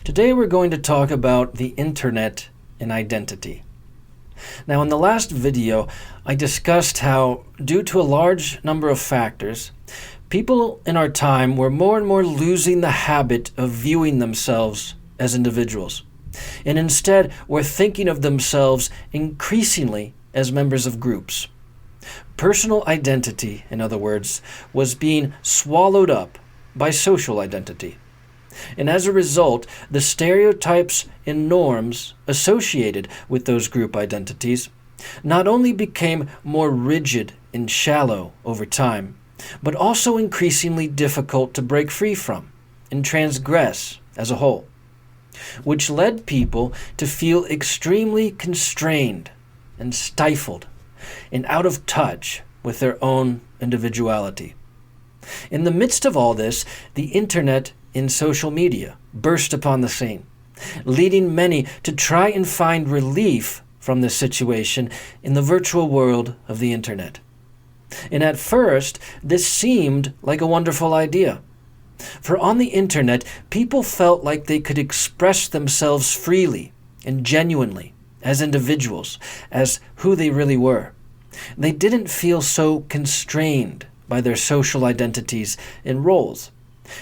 Today we're going to talk about the internet and identity. Now, in the last video, I discussed how, due to a large number of factors, people in our time were more and more losing the habit of viewing themselves as individuals, and instead were thinking of themselves increasingly as members of groups. Personal identity, in other words, was being swallowed up by social identity. And as a result, the stereotypes and norms associated with those group identities not only became more rigid and shallow over time, but also increasingly difficult to break free from and transgress as a whole, which led people to feel extremely constrained and stifled and out of touch with their own individuality. In the midst of all this, the internet and social media burst upon the scene, leading many to try and find relief from this situation in the virtual world of the internet. And at first, this seemed like a wonderful idea. For on the internet, people felt like they could express themselves freely and genuinely as individuals, as who they really were. They didn't feel so constrained by their social identities and roles.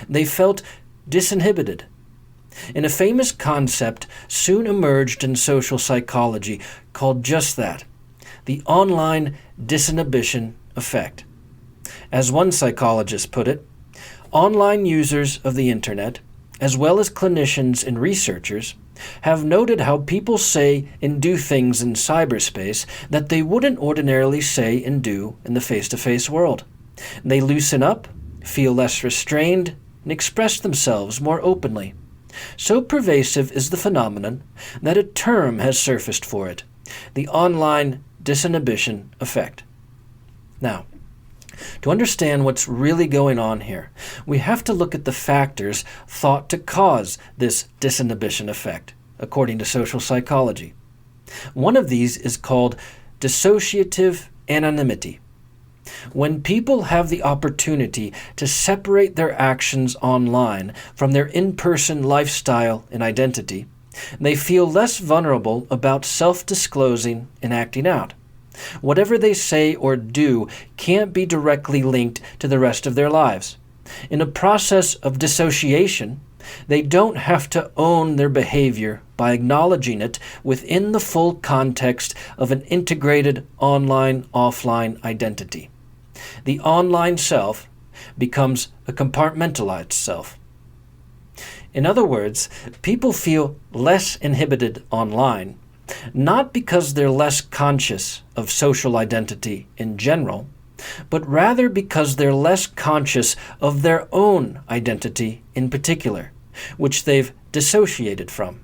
They felt disinhibited. And a famous concept soon emerged in social psychology called just that, the online disinhibition effect. As one psychologist put it, online users of the internet, as well as clinicians and researchers, have noted how people say and do things in cyberspace that they wouldn't ordinarily say and do in the face-to-face world. They loosen up, feel less restrained, and express themselves more openly. So pervasive is the phenomenon that a term has surfaced for it, the online disinhibition effect. Now, to understand what's really going on here, we have to look at the factors thought to cause this disinhibition effect, according to social psychology. One of these is called dissociative anonymity. When people have the opportunity to separate their actions online from their in-person lifestyle and identity, they feel less vulnerable about self-disclosing and acting out. Whatever they say or do can't be directly linked to the rest of their lives. In a process of dissociation, they don't have to own their behavior by acknowledging it within the full context of an integrated online-offline identity. The online self becomes a compartmentalized self. In other words, people feel less inhibited online, not because they're less conscious of social identity in general, but rather because they're less conscious of their own identity in particular, which they've dissociated from.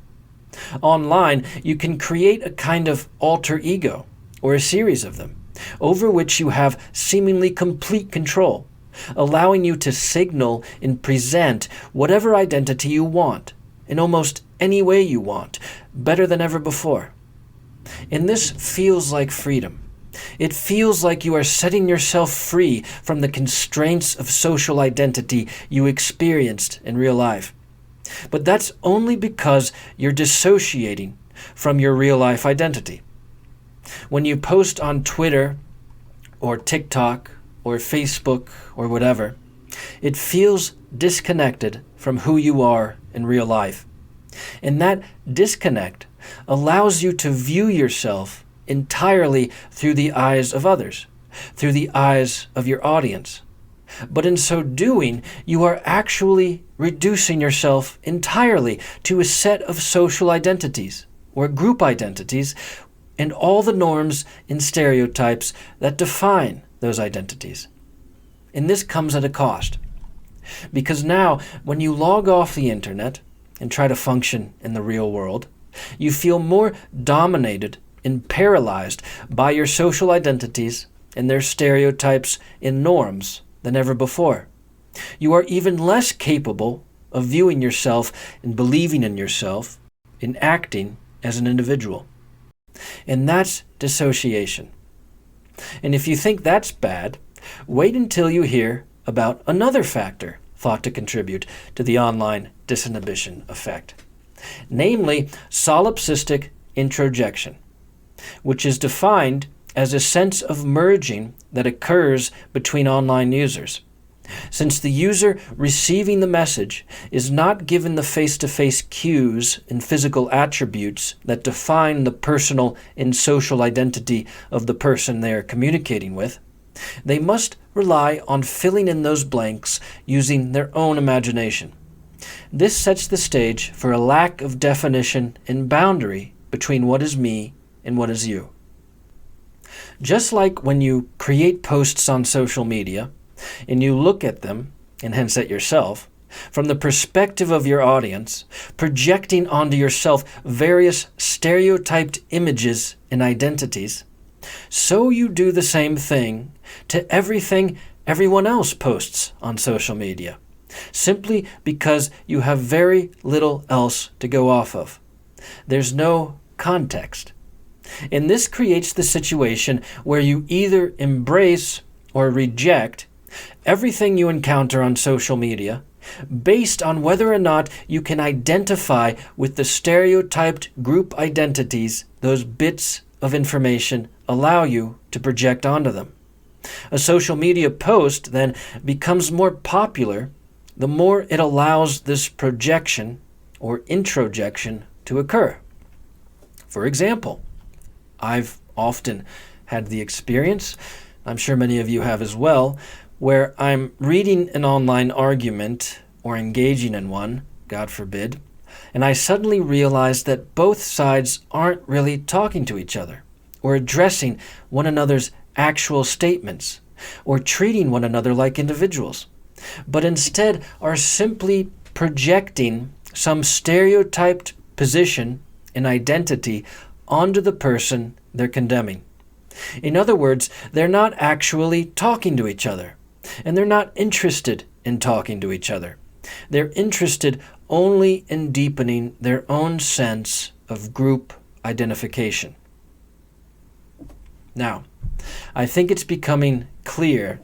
Online, you can create a kind of alter ego, or a series of them, over which you have seemingly complete control, allowing you to signal and present whatever identity you want, in almost any way you want, better than ever before. And this feels like freedom. It feels like you are setting yourself free from the constraints of social identity you experienced in real life. But that's only because you're dissociating from your real-life identity. When you post on Twitter or TikTok or Facebook or whatever, it feels disconnected from who you are in real life. And that disconnect allows you to view yourself entirely through the eyes of others, through the eyes of your audience. But in so doing, you are actually reducing yourself entirely to a set of social identities or group identities and all the norms and stereotypes that define those identities. And this comes at a cost. Because now, when you log off the internet and try to function in the real world, you feel more dominated and paralyzed by your social identities and their stereotypes and norms than ever before. You are even less capable of viewing yourself and believing in yourself and acting as an individual. And that's dissociation. And if you think that's bad, wait until you hear about another factor thought to contribute to the online disinhibition effect. namely solipsistic introjection, which is defined as a sense of merging that occurs between online users. Since the user receiving the message is not given the face-to-face cues and physical attributes that define the personal and social identity of the person they are communicating with, they must rely on filling in those blanks using their own imagination. This sets the stage for a lack of definition and boundary between what is me and what is you. Just like when you create posts on social media, and you look at them, and hence at yourself, from the perspective of your audience, projecting onto yourself various stereotyped images and identities, so you do the same thing to everything everyone else posts on social media, simply because you have very little else to go off of. There's no context. And this creates the situation where you either embrace or reject everything you encounter on social media based on whether or not you can identify with the stereotyped group identities those bits of information allow you to project onto them. A social media post then becomes more popular the more it allows this projection or introjection to occur. For example, I've often had the experience, I'm sure many of you have as well, where I'm reading an online argument or engaging in one, God forbid, and I suddenly realize that both sides aren't really talking to each other or addressing one another's actual statements or treating one another like individuals, but instead are simply projecting some stereotyped position and identity onto the person they're condemning. In other words, they're not actually talking to each other, and they're not interested in talking to each other. They're interested only in deepening their own sense of group identification. Now, I think it's becoming clear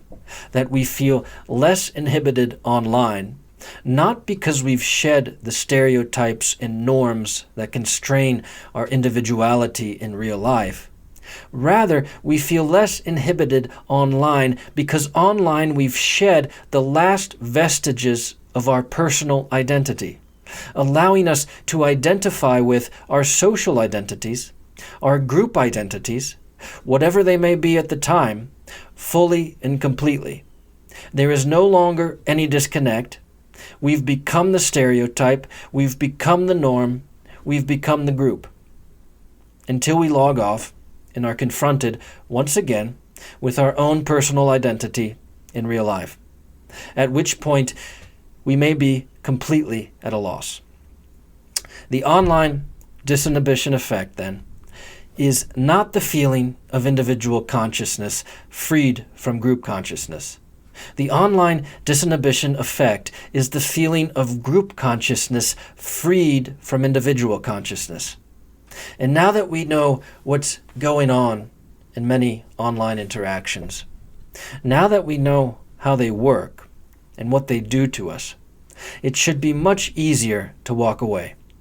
that we feel less inhibited online, not because we've shed the stereotypes and norms that constrain our individuality in real life. Rather, we feel less inhibited online because online we've shed the last vestiges of our personal identity, allowing us to identify with our social identities, our group identities, whatever they may be at the time, fully and completely. There is no longer any disconnect. We've become the stereotype, we've become the norm, we've become the group. Until we log off and are confronted once again with our own personal identity in real life, at which point we may be completely at a loss. The online disinhibition effect, then, is not the feeling of individual consciousness freed from group consciousness. The online disinhibition effect is the feeling of group consciousness freed from individual consciousness. And now that we know what's going on in many online interactions, now that we know how they work and what they do to us, it should be much easier to walk away.